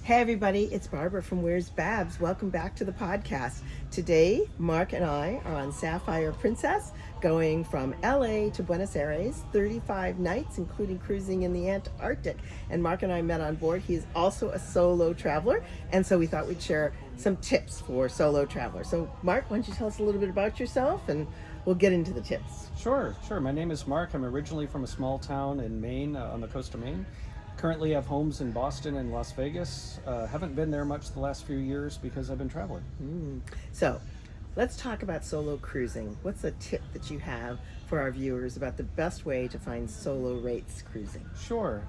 Hey everybody, it's Barbara from Where's BabZ. Welcome back to the podcast. Today, Mark and I are on Sapphire Princess, going from LA to Buenos Aires, 35 nights, including cruising in the Antarctic. And Mark and I met on board. He's also a solo traveler, and so we thought we'd share some tips for solo travelers. So Mark, why don't you tell us a little bit about yourself, and we'll get into the tips. Sure. My name is Mark. I'm originally from a small town in Maine, on the coast of Maine. Currently have homes in Boston and Las Vegas. Haven't been there much the last few years because I've been traveling. So let's talk about solo cruising. What's a tip that you have for our viewers about the best way to find solo rates cruising? Sure.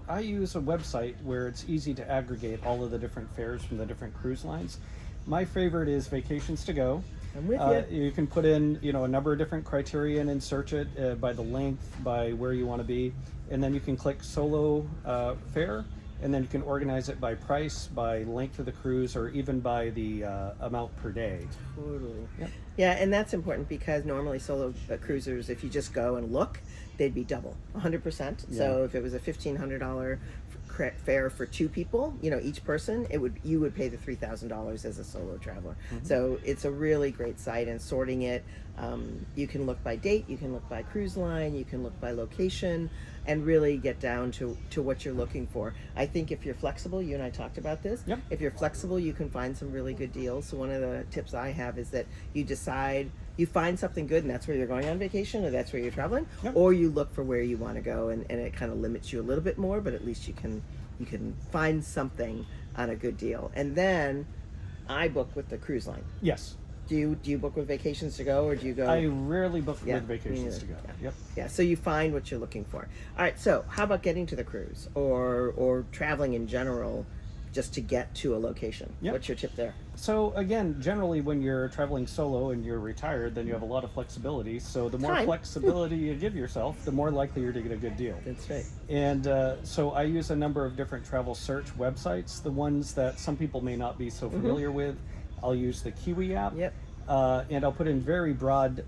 I use a website where it's easy to aggregate all of the different fares from the different cruise lines. My favorite is Vacations to Go. I'm with you. You can put in, a number of different criteria and search it by the length, by where you want to be, and then you can click solo fare, and then you can organize it by price, by length of the cruise, or even by the amount per day. Totally. Yep. Yeah, and that's important because normally solo cruisers, if you just go and look, they'd be double, 100%. Yeah. So if it was a $1,500 fare for two people, each person, you would pay the $3,000 as a solo traveler. So it's a really great site, and sorting it, you can look by date, you can look by cruise line, you can look by location, and really get down to what you're looking for. I think if you're flexible, you and I talked about this. Yep. If you're flexible, you can find some really good deals. So one of the tips I have is that you decide, you find something good, and that's where you're going on vacation, or that's where you're traveling. Yep. Or you look for where you want to go, and it kind of limits you a little bit more, but at least you can find something on a good deal. And then I book with the cruise line. Yes. Do you book with Vacations to Go, or do you go? I rarely book Yeah, with Vacations to Go. yeah. Yep. Yeah, so you find what you're looking for. All right, so how about getting to the cruise or traveling in general just to get to a location? Yep. What's your tip there? So again, generally when you're traveling solo and you're retired, then you have a lot of flexibility. So the more Time. flexibility you give yourself, the more likely you're to get a good deal. That's right. And so I use a number of different travel search websites. The ones that some people may not be so familiar with, I'll use the Kiwi app. Yep. And I'll put in very broad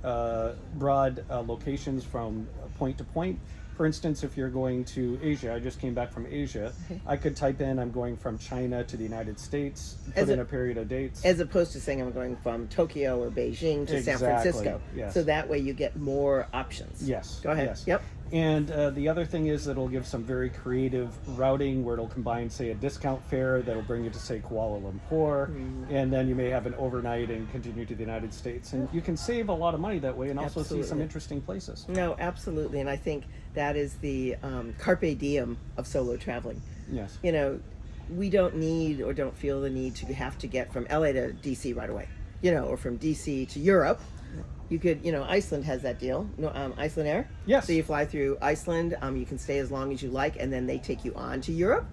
locations from point to point. For instance, if you're going to Asia, I just came back from Asia, I could type in I'm going from China to the United States, put in a period of dates. As opposed to saying I'm going from Tokyo or Beijing to San Francisco. Yes. So that way you get more options. Yes. Go ahead. Yes. Yep. And the other thing is it'll give some very creative routing where it'll combine, say, a discount fare that'll bring you to, say, Kuala Lumpur, and then you may have an overnight and continue to the United States. And you can save a lot of money that way and also see some interesting places. No, absolutely. And I think that is the carpe diem of solo traveling. Yes. We don't need or don't feel the need to have to get from LA to DC right away, or from DC to Europe. You could, Iceland has that deal, IcelandAir. Yes. So you fly through Iceland, you can stay as long as you like, and then they take you on to Europe.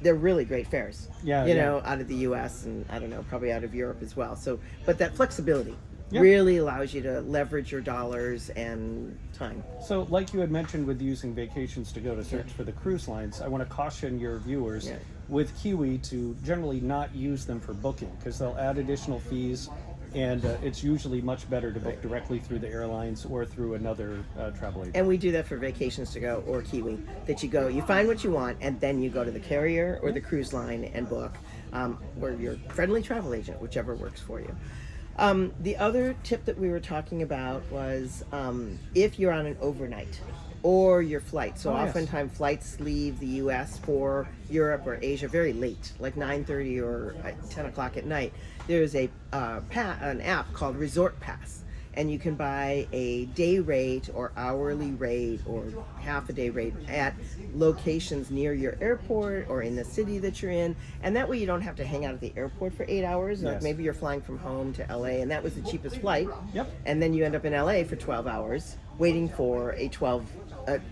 They're really great fares. Yeah. Out of the US and I don't know, probably out of Europe as well. So, but that flexibility Yep. really allows you to leverage your dollars and time. So like you had mentioned with using Vacations to Go to search for the cruise lines, I want to caution your viewers with Kiwi to generally not use them for booking because they'll add additional fees. And it's usually much better to book directly through the airlines or through another travel agent. And we do that for Vacations to Go or Kiwi, that you find what you want, and then you go to the carrier or the cruise line and book, or your friendly travel agent, whichever works for you. The other tip that we were talking about was if you're on an overnight or your flight. So oftentimes flights leave the U.S. for Europe or Asia very late, like 9:30 or 10 o'clock at night. There's an app called Resort Pass, and you can buy a day rate or hourly rate or half a day rate at locations near your airport or in the city that you're in, and that way you don't have to hang out at the airport for 8 hours. Like maybe you're flying from home to LA, and that was the cheapest flight. Yep. And then you end up in LA for 12 hours waiting for a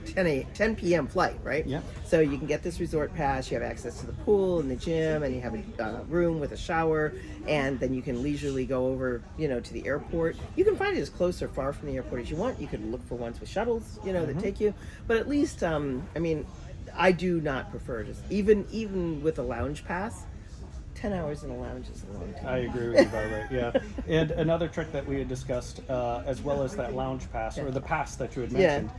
10 p.m. flight, right? Yep. So you can get this resort pass, you have access to the pool and the gym, and you have a room with a shower, and then you can leisurely go over, to the airport. You can find it as close or far from the airport as you want. You could look for ones with shuttles, that take you. But at least, I do not prefer just, even with a lounge pass, 10 hours in a lounge is a long time. I agree with you, Barbara. Yeah. And another trick that we had discussed, as well as that lounge pass or the pass that you had mentioned,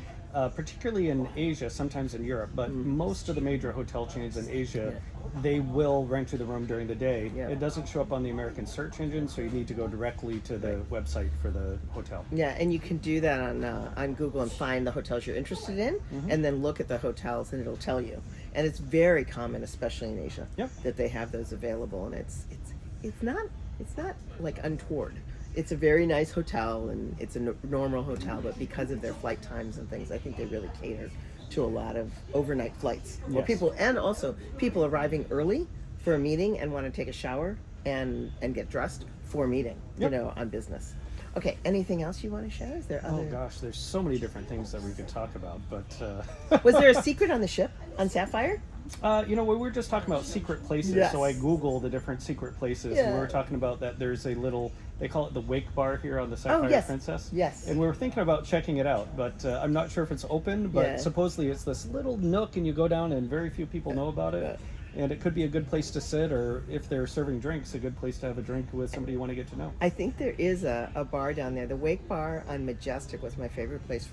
particularly in Asia, sometimes in Europe, but most of the major hotel chains in Asia, they will rent you the room during the day. Yeah. It doesn't show up on the American search engine, so you need to go directly to the website for the hotel. Yeah, and you can do that on Google and find the hotels you're interested in, and then look at the hotels, and it'll tell you. And it's very common, especially in Asia, that they have those available, and it's not like untoward. It's a very nice hotel, and it's a normal hotel, but because of their flight times and things, I think they really cater to a lot of overnight flights. Or people, and also people arriving early for a meeting and want to take a shower and get dressed for a meeting, you know, on business. Okay, anything else you want to share? Is there other... Oh gosh, there's so many different things that we could talk about, but... Was there a secret on the ship, on Sapphire? You know, we were just talking about secret places, so I Googled the different secret places, and we were talking about that there's a little, they call it the wake bar here on the Sapphire Princess. Yes. And we were thinking about checking it out, but I'm not sure if it's open, but supposedly it's this little nook, and you go down and very few people know about it. And it could be a good place to sit, or if they're serving drinks, a good place to have a drink with somebody you want to get to know. I think there is a bar down there. The Wake Bar on Majestic was my favorite place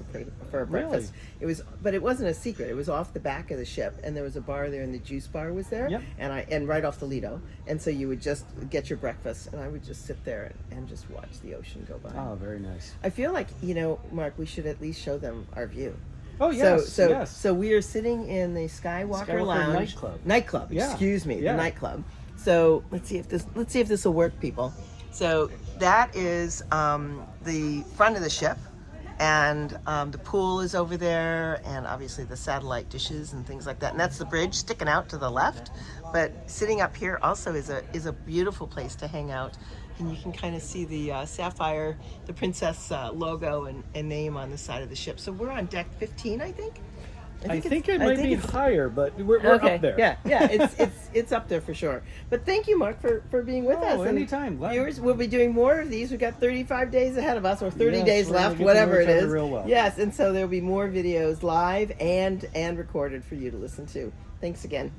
for a breakfast. It was, but it wasn't a secret. It was off the back of the ship, and there was a bar there, and the juice bar was there, and right off the Lido. And so you would just get your breakfast, and I would just sit there and just watch the ocean go by. Oh, very nice. I feel like, you know, Mark, we should at least show them our view. Oh yes, so we are sitting in the Skywalker Lounge nightclub. Excuse me, the nightclub. So let's see if this will work, people. So that is the front of the ship, and the pool is over there, and obviously the satellite dishes and things like that. And that's the bridge sticking out to the left. But sitting up here also is a beautiful place to hang out. And you can kind of see the Sapphire, the Princess logo and name on the side of the ship. So we're on deck 15, I think. I think it might be higher, but we're up there. Yeah, it's up there for sure. But thank you, Mark, for being with us. Anytime. Viewers, we'll be doing more of these. We've got 35 days ahead of us, or 30 days left, whatever it is. Real well. Yes, and so there'll be more videos live and recorded for you to listen to. Thanks again.